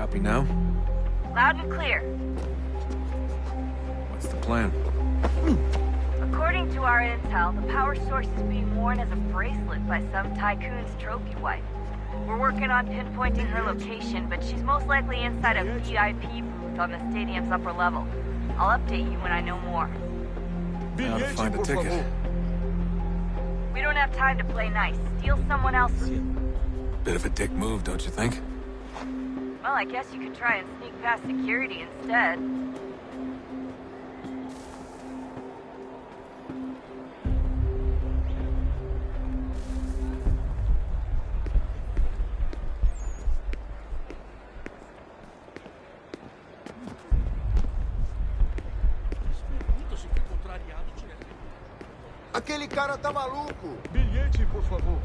Copy now? Loud and clear. What's the plan? According to our intel, the power source is being worn as a bracelet by some tycoon's trophy wife. We're working on pinpointing her location, but she's most likely inside a VIP booth on the stadium's upper level. I'll update you when I know more. How to find a ticket? We don't have time to play nice. Steal someone else's. Bit of a dick move, don't you think? Well, I guess you could try and sneak past security instead. Aquele cara tá maluco! Bilhete, por favor.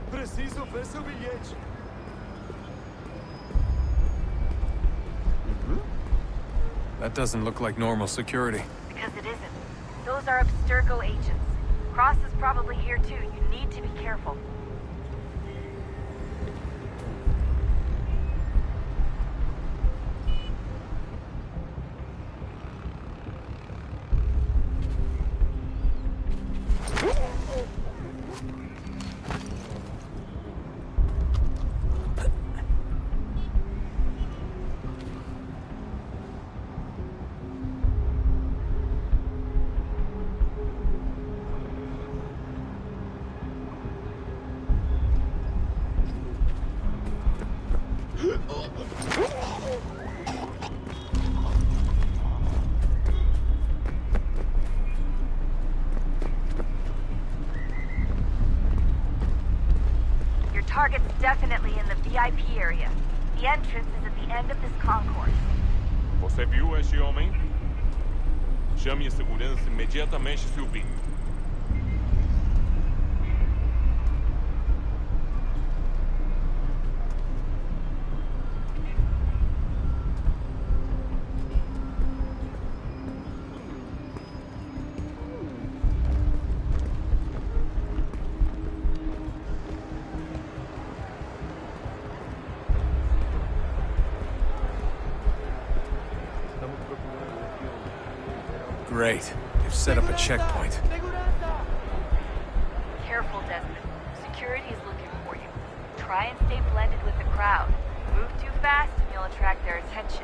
Preciso ver seu bilhete. That doesn't look like normal security. Because it isn't. Those are Abstergo agents. Cross is probably here too. You need to be careful. Target's definitely in the VIP area. The entrance is at the end of this concourse. Você viu este homem? Chame a segurança imediatamente se o vir. Great. They've set up a checkpoint. Careful, Desmond. Security is looking for you. Try and stay blended with the crowd. Move too fast and you'll attract their attention.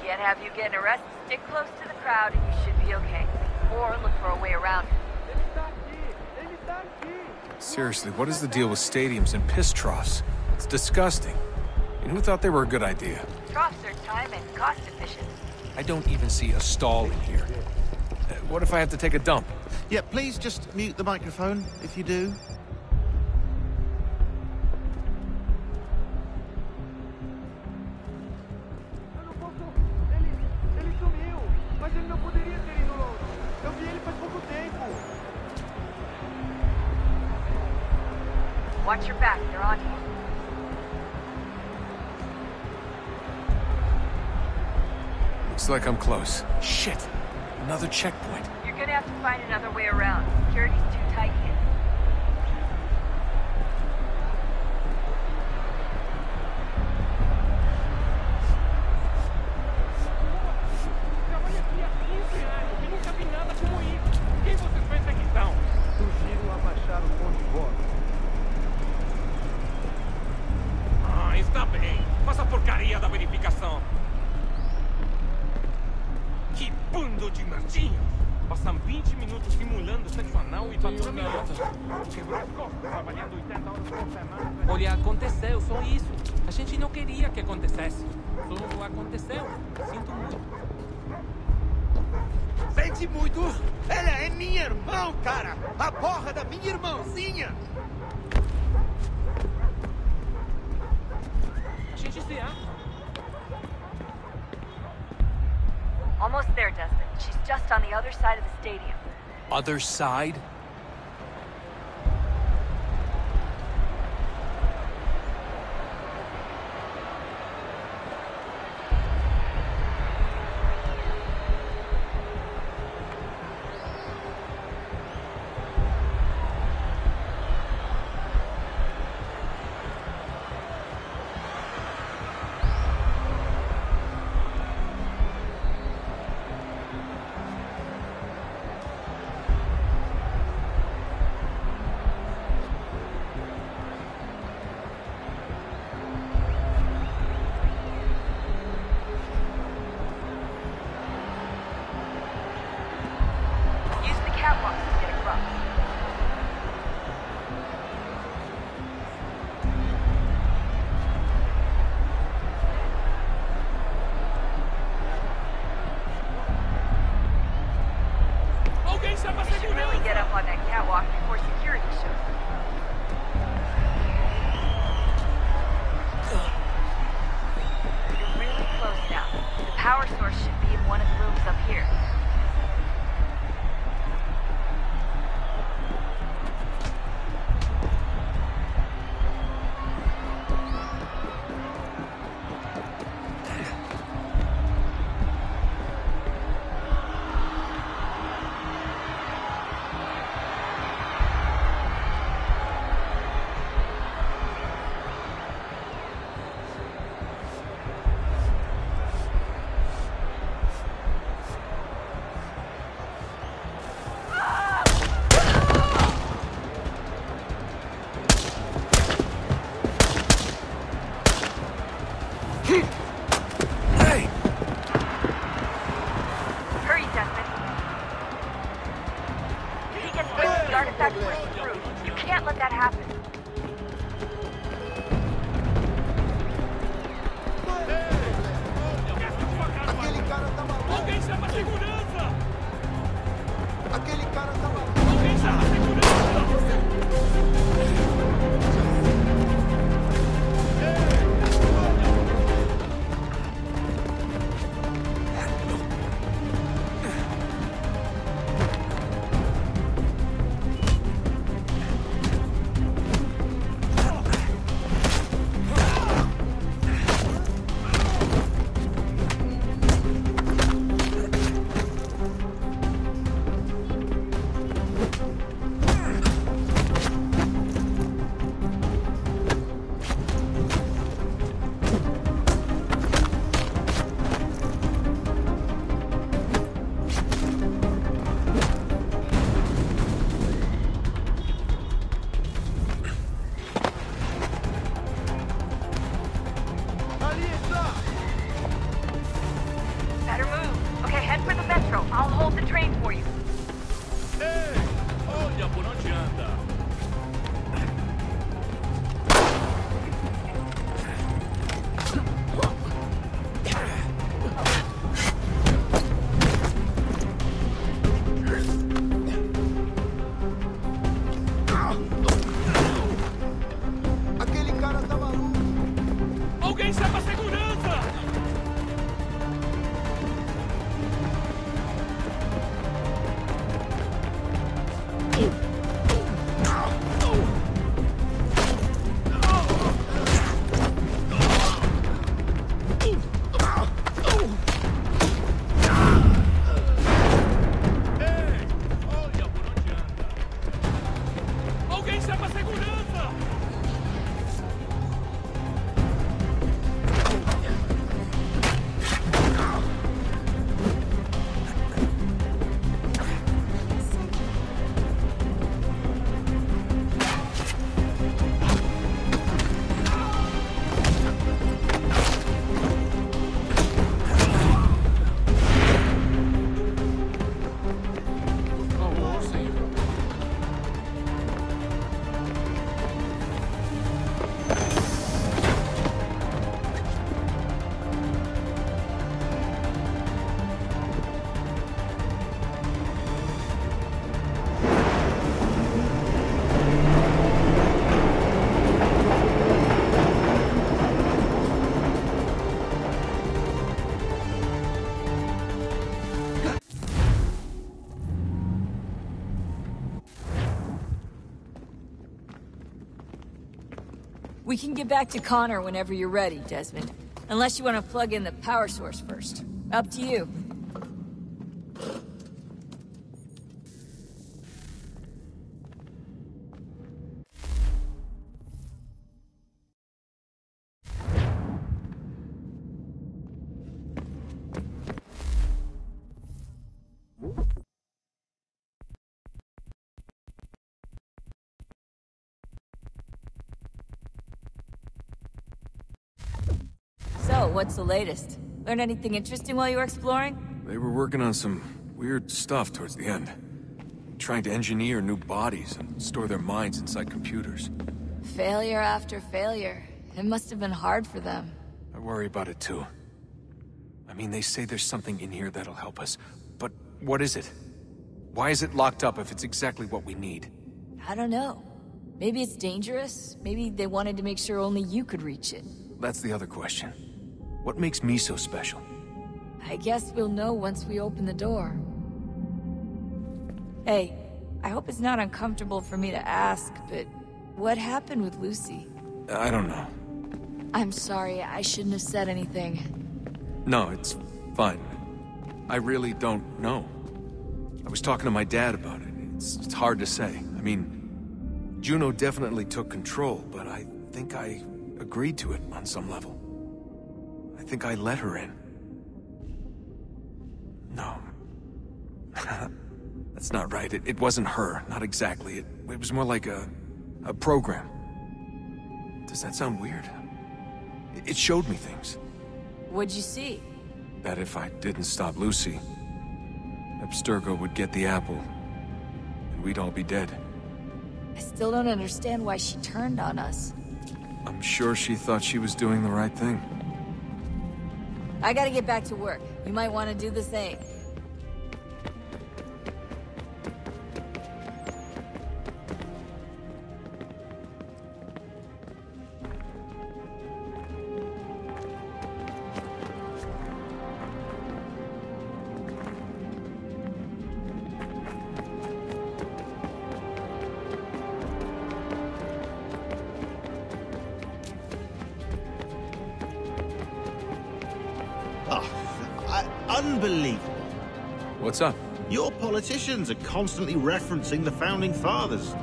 Can't have you getting arrested. Stick close to the crowd and you should be okay. Or look for a way around it. Seriously, what is the deal with stadiums and piss troughs? It's disgusting. And who thought they were a good idea? Troughs are time and cost efficient. I don't even see a stall in here. What if I have to take a dump? Yeah, please just mute the microphone if you do. Ele sumiu, mas ele não poderia ter ido longe. Eu vi ele faz pouco tempo. Watch your back, they're on you. Looks like I'm close. Shit! Another checkpoint. You're gonna have to find another way around. Security's too tight here. Trabalho aqui há 15 anos e nunca vi nada como isso. Quem vocês pensam que são? Sugiro abaixar o tom de voz. Ah, está bem. Faça a porcaria da verificação. Que bando de merdinhos! Passam 20 minutos simulando sexo anal e batendo minhotas. Quebrou as costas, trabalhando 80 horas por semana. Olha, aconteceu, só isso. A gente não queria que acontecesse. Só aconteceu. Sinto muito. Sente muito? Ela é minha irmã, cara! A porra da minha irmãzinha! A gente se ama. Almost there, Desmond. She's just on the other side of the stadium. Other side? happened? Aquele cara tá maluco! Alguém chama a segurança! Aquele cara tá maluco! Alguém chama a segurança! Better move. Okay, head for the metro. I'll hold the train for you. Ei, olha por onde anda. Aquele cara tá maluco! Alguém chama a segurança! Ei, olha por onde anda. Alguém chama a segurança! Oh, senhor. We can get back to Connor whenever you're ready, Desmond. Unless you want to plug in the power source first. Up to you. So, what's the latest? Learn anything interesting while you were exploring? They were working on some weird stuff towards the end. Trying to engineer new bodies and store their minds inside computers. Failure after failure. It must have been hard for them. I worry about it too. I mean, they say there's something in here that'll help us. But what is it? Why is it locked up if it's exactly what we need? I don't know. Maybe it's dangerous. Maybe they wanted to make sure only you could reach it. That's the other question. What makes me so special? I guess we'll know once we open the door. Hey, I hope it's not uncomfortable for me to ask, but what happened with Lucy? I don't know. I'm sorry, I shouldn't have said anything. No, it's fine. I really don't know. I was talking to my dad about it. It's hard to say. I mean, Juno definitely took control, but I think I agreed to it on some level. I think I let her in. No. That's not right. It wasn't her. Not exactly. It was more like a program. Does that sound weird? It showed me things. What'd you see? That if I didn't stop Lucy, Abstergo would get the apple, and we'd all be dead. I still don't understand why she turned on us. I'm sure she thought she was doing the right thing. I gotta get back to work. You might want to do the same. Unbelievable. What's up? Your politicians are constantly referencing the Founding Fathers,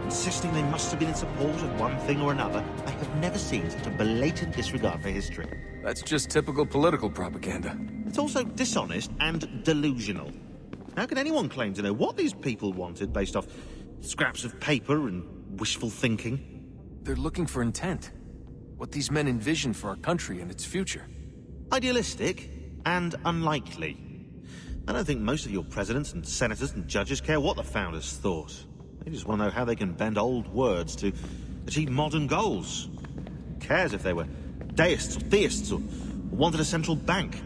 insisting they must have been in support of one thing or another. I have never seen such a blatant disregard for history. That's just typical political propaganda. It's also dishonest and delusional. How can anyone claim to know what these people wanted based off scraps of paper and wishful thinking? They're looking for intent. What these men envision for our country and its future. Idealistic and unlikely. I don't think most of your presidents and senators and judges care what the founders thought. They just want to know how they can bend old words to achieve modern goals. Who cares if they were deists or theists or wanted a central bank?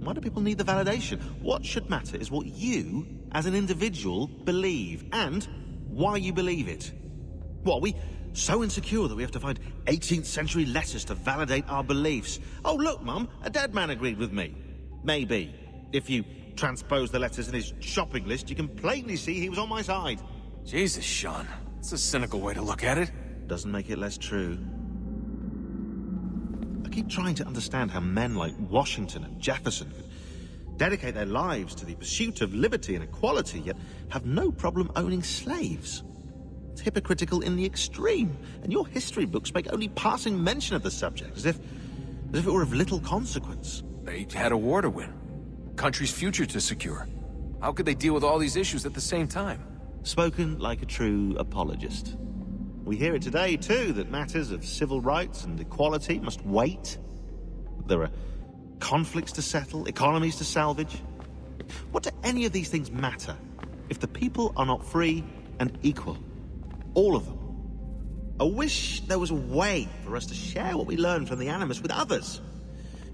Why do people need the validation? What should matter is what you, as an individual, believe, and why you believe it. What, are we so insecure that we have to find 18th century letters to validate our beliefs? Oh, look, Mum, a dead man agreed with me. Maybe. If you transpose the letters in his shopping list, you can plainly see he was on my side. Jesus, Sean. That's a cynical way to look at it. Doesn't make it less true. I keep trying to understand how men like Washington and Jefferson could dedicate their lives to the pursuit of liberty and equality, yet have no problem owning slaves. It's hypocritical in the extreme, and your history books make only passing mention of the subject, as if it were of little consequence. They had a war to win. Country's future to secure. How could they deal with all these issues at the same time? Spoken like a true apologist. We hear it today, too, that matters of civil rights and equality must wait. There are conflicts to settle, economies to salvage. What do any of these things matter if the people are not free and equal? All of them. I wish there was a way for us to share what we learn from the Animus with others.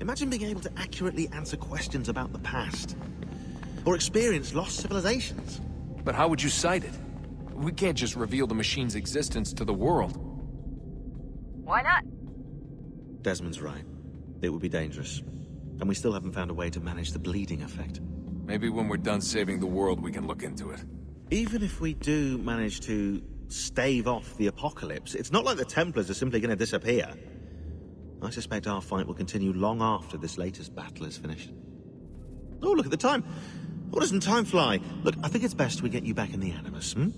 Imagine being able to accurately answer questions about the past, or experience lost civilizations. But how would you cite it? We can't just reveal the machine's existence to the world. Why not? Desmond's right. It would be dangerous. And we still haven't found a way to manage the bleeding effect. Maybe when we're done saving the world, we can look into it. Even if we do manage to stave off the apocalypse, it's not like the Templars are simply going to disappear. I suspect our fight will continue long after this latest battle is finished. Oh, look at the time. Oh, doesn't time fly? Look, I think it's best we get you back in the Animus, hmm?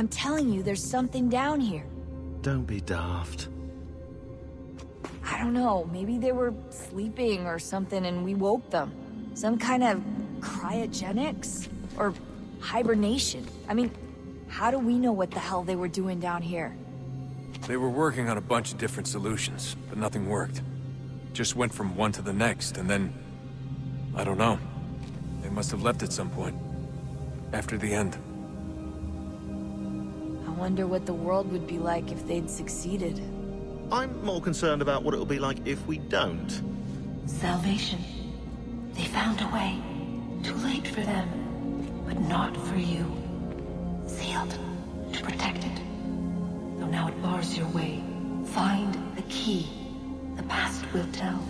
I'm telling you, there's something down here. Don't be daft. I don't know, maybe they were sleeping or something and we woke them. Some kind of cryogenics? Or hibernation? I mean, how do we know what the hell they were doing down here? They were working on a bunch of different solutions, but nothing worked. Just went from one to the next, and then... I don't know. They must have left at some point. After the end. I wonder what the world would be like if they'd succeeded. I'm more concerned about what it'll be like if we don't. Salvation. They found a way. Too late for them, but not for you. Sealed to protect it. Though now it bars your way. Find the key. The past will tell.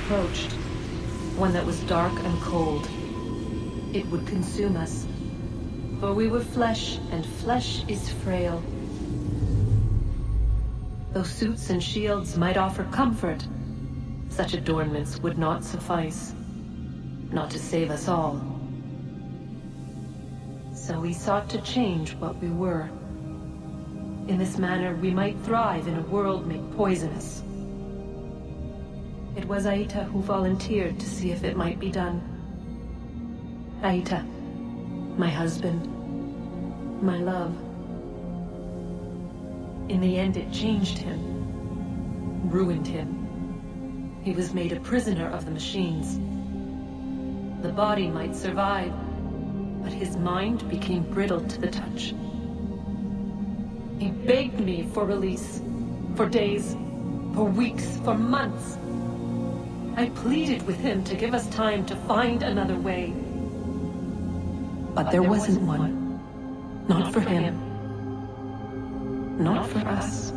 Approached, one that was dark and cold. It would consume us, for we were flesh, and flesh is frail. Though suits and shields might offer comfort, such adornments would not suffice, not to save us all. So we sought to change what we were. In this manner, we might thrive in a world made poisonous. It was Aita who volunteered to see if it might be done. Aita, my husband, my love. In the end, it changed him, ruined him. He was made a prisoner of the machines. The body might survive, but his mind became brittle to the touch. He begged me for release, for days, for weeks, for months. I pleaded with him to give us time to find another way. But there wasn't one. Not for him. Not for us.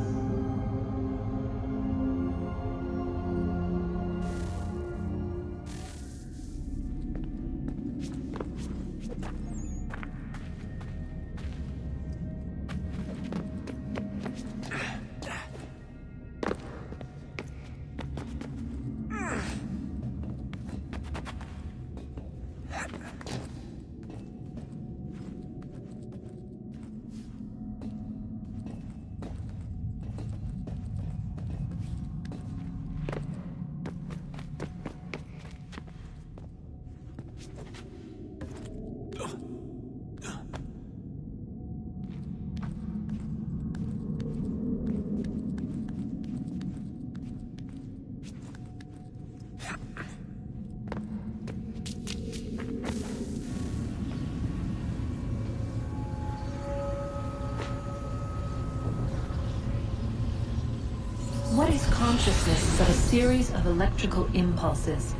What is consciousness but a series of electrical impulses?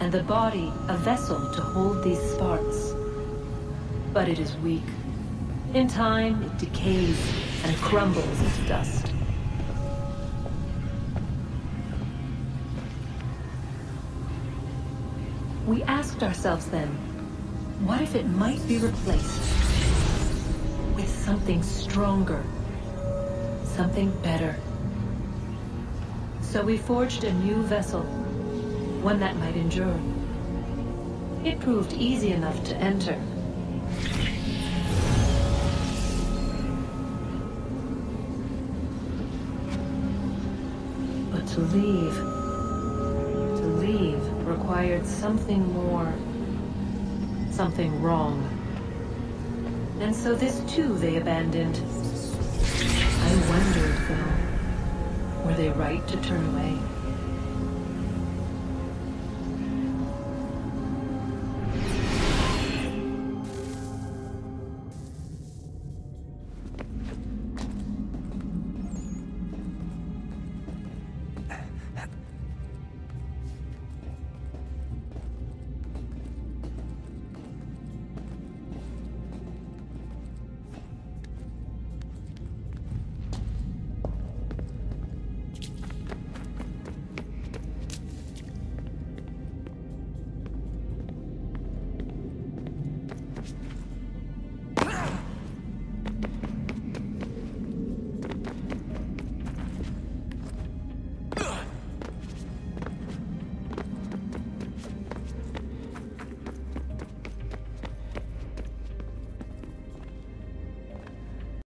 And the body a vessel to hold these sparks. But it is weak. In time, it decays and crumbles into dust. We asked ourselves then, what if it might be replaced with something stronger, something better? So we forged a new vessel, one that might endure. It proved easy enough to enter. But to leave required something more, something wrong. And so this too they abandoned. I wondered, though, were they right to turn away?